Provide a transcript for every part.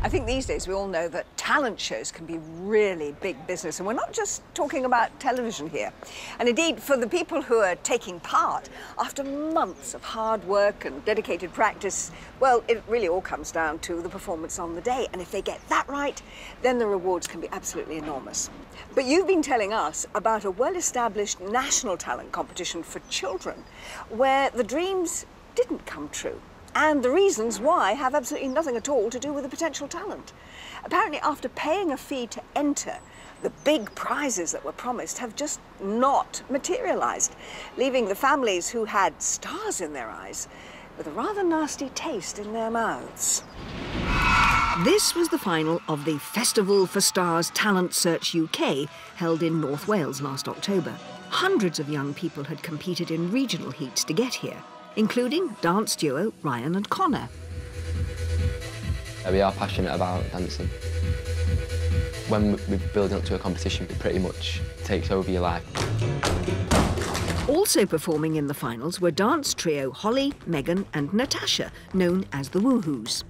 I think these days we all know that talent shows can be really big business, and we're not just talking about television here. And indeed, for the people who are taking part, after months of hard work and dedicated practice, well, it really all comes down to the performance on the day. And if they get that right, then the rewards can be absolutely enormous. But you've been telling us about a well-established national talent competition for children, where the dreams didn't come true. And the reasons why have absolutely nothing at all to do with the potential talent. Apparently, after paying a fee to enter, the big prizes that were promised have just not materialised, leaving the families who had stars in their eyes with a rather nasty taste in their mouths. This was the final of the Festival for Stars Talent Search UK, held in North Wales last October. Hundreds of young people had competed in regional heats to get here, including dance duo Ryan and Connor. We are passionate about dancing. When we're building up to a competition, it pretty much takes over your life. Also performing in the finals were dance trio Holly, Megan and Natasha, known as the Woohoos.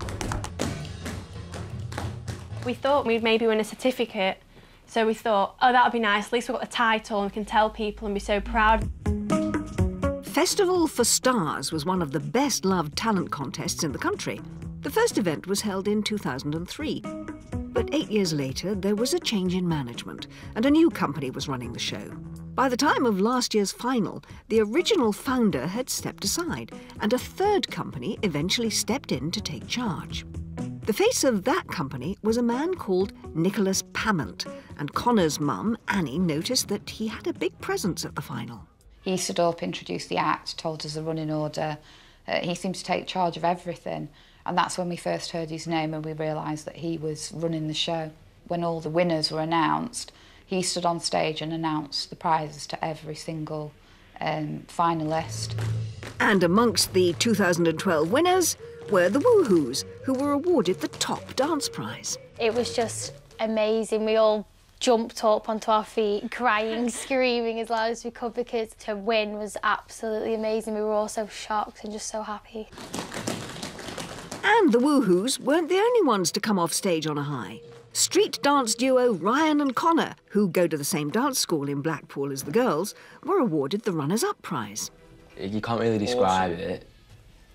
We thought we'd maybe win a certificate, so we thought, oh, that would be nice, at least we've got the title and we can tell people and be so proud. Festival for Stars was one of the best-loved talent contests in the country. The first event was held in 2003. But 8 years later, there was a change in management, and a new company was running the show. By the time of last year's final, the original founder had stepped aside, and a third company eventually stepped in to take charge. The face of that company was a man called Nicholas Pamment, and Connor's mum, Annie, noticed that he had a big presence at the final. He stood up, introduced the act, told us the running order. He seemed to take charge of everything. And that's when we first heard his name and we realised that he was running the show. When all the winners were announced, he stood on stage and announced the prizes to every single finalist. And amongst the 2012 winners were the Woohoos, who were awarded the top dance prize. It was just amazing. We all jumped up onto our feet, crying, screaming as loud as we could, because to win was absolutely amazing. We were all so shocked and just so happy. And the Woohoos weren't the only ones to come off stage on a high. Street dance duo Ryan and Connor, who go to the same dance school in Blackpool as the girls, were awarded the runners-up prize. You can't really describe it.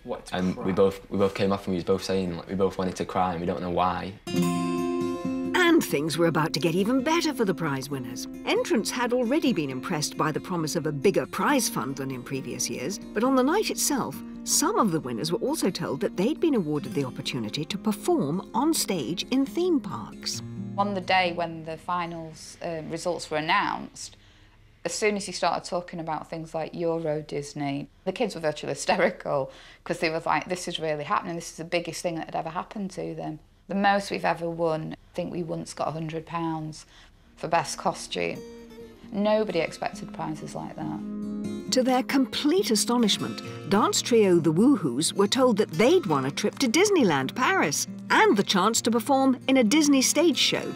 What? And we both came off and we was both saying like, we both wanted to cry and we don't know why. And things were about to get even better for the prize winners. Entrants had already been impressed by the promise of a bigger prize fund than in previous years, but on the night itself, some of the winners were also told that they'd been awarded the opportunity to perform on stage in theme parks. On the day when the finals results were announced, as soon as he started talking about things like Euro Disney, the kids were virtually hysterical because they were like, this is really happening, this is the biggest thing that had ever happened to them. The most we've ever won, I think we once got £100 for best costume. Nobody expected prizes like that. To their complete astonishment, dance trio the Woohoos were told that they'd won a trip to Disneyland Paris and the chance to perform in a Disney stage show.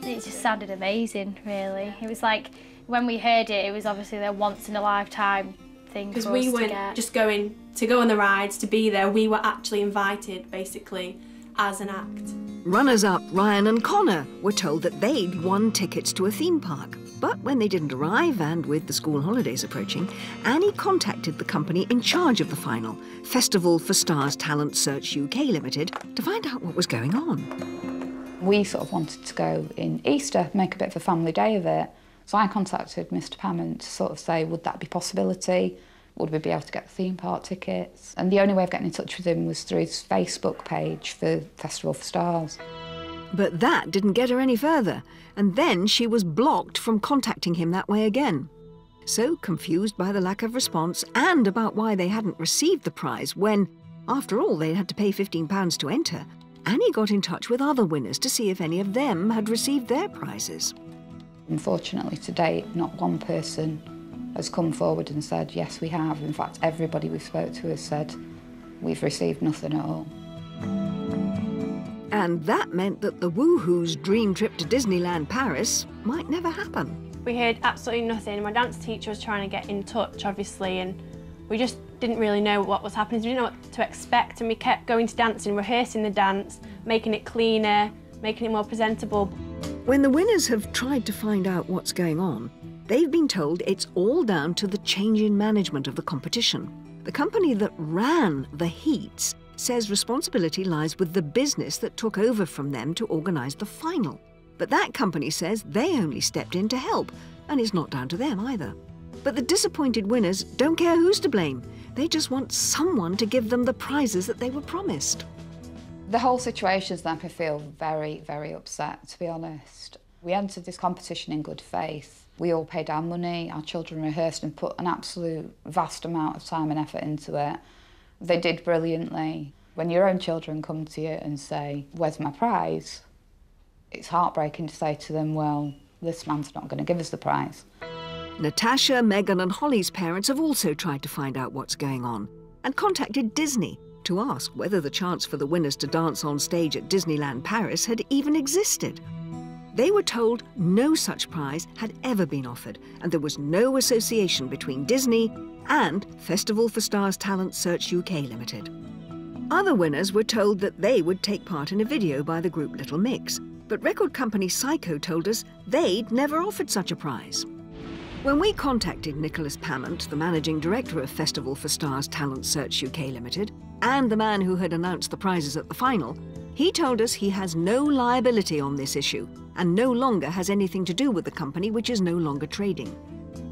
It just sounded amazing, really. It was like, when we heard it, it was obviously their once-in-a-lifetime thing for us to get. Because we weren't just going to go on the rides, to be there, we were actually invited, basically, as an act. Runners-up Ryan and Connor were told that they'd won tickets to a theme park. But when they didn't arrive, and with the school holidays approaching, Annie contacted the company in charge of the final, Festival for Stars Talent Search UK Limited, to find out what was going on. We sort of wanted to go in Easter, make a bit of a family day of it. So I contacted Mr. Pamment to sort of say, would that be a possibility? Would we be able to get the theme park tickets? And the only way of getting in touch with him was through his Facebook page for Festival for Stars. But that didn't get her any further, and then she was blocked from contacting him that way again. So, confused by the lack of response and about why they hadn't received the prize when, after all, they'd had to pay £15 to enter, Annie got in touch with other winners to see if any of them had received their prizes. Unfortunately, to date, not one person has come forward and said, yes, we have. In fact, everybody we've spoke to has said, we've received nothing at all. And that meant that the Woohoos' dream trip to Disneyland Paris might never happen. We heard absolutely nothing. My dance teacher was trying to get in touch, obviously, and we just didn't really know what was happening. We didn't know what to expect, and we kept going to dancing, rehearsing the dance, making it cleaner, making it more presentable. When the winners have tried to find out what's going on, they've been told it's all down to the change in management of the competition. The company that ran the heats says responsibility lies with the business that took over from them to organise the final. But that company says they only stepped in to help, and it's not down to them either. But the disappointed winners don't care who's to blame. They just want someone to give them the prizes that they were promised. The whole situation's left me feel very, very upset, to be honest. We entered this competition in good faith. We all paid our money, our children rehearsed and put an absolute vast amount of time and effort into it. They did brilliantly. When your own children come to you and say, "Where's my prize?" it's heartbreaking to say to them, well, this man's not going to give us the prize. Natasha, Megan and Holly's parents have also tried to find out what's going on and contacted Disney to ask whether the chance for the winners to dance on stage at Disneyland Paris had even existed. They were told no such prize had ever been offered and there was no association between Disney and Festival for Stars Talent Search UK Limited. Other winners were told that they would take part in a video by the group Little Mix, but record company Psycho told us they'd never offered such a prize. When we contacted Nicholas Pamment, the managing director of Festival for Stars Talent Search UK Limited, and the man who had announced the prizes at the final, he told us he has no liability on this issue and no longer has anything to do with the company, which is no longer trading.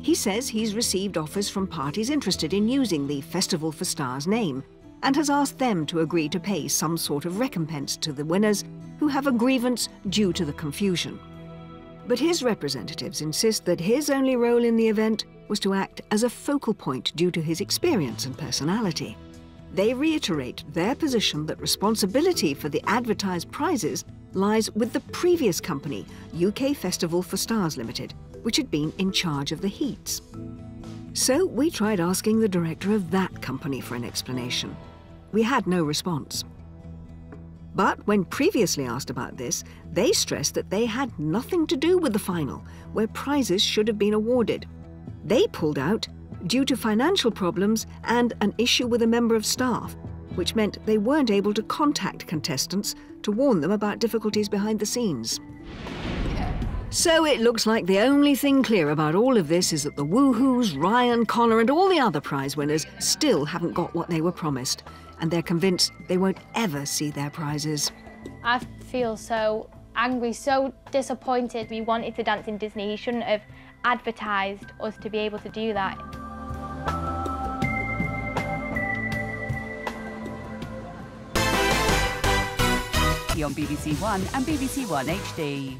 He says he's received offers from parties interested in using the Festival for Stars name and has asked them to agree to pay some sort of recompense to the winners who have a grievance due to the confusion. But his representatives insist that his only role in the event was to act as a focal point due to his experience and personality. They reiterate their position that responsibility for the advertised prizes lies with the previous company, UK Festival for Stars Limited, which had been in charge of the heats. So we tried asking the director of that company for an explanation. We had no response. But when previously asked about this, they stressed that they had nothing to do with the final, where prizes should have been awarded. They pulled out due to financial problems and an issue with a member of staff, which meant they weren't able to contact contestants to warn them about difficulties behind the scenes. So it looks like the only thing clear about all of this is that the Woohoos, Ryan, Connor and all the other prize winners still haven't got what they were promised, and they're convinced they won't ever see their prizes. I feel so angry, so disappointed. We wanted to dance in Disney. He shouldn't have advertised us to be able to do that. On BBC One and BBC One HD.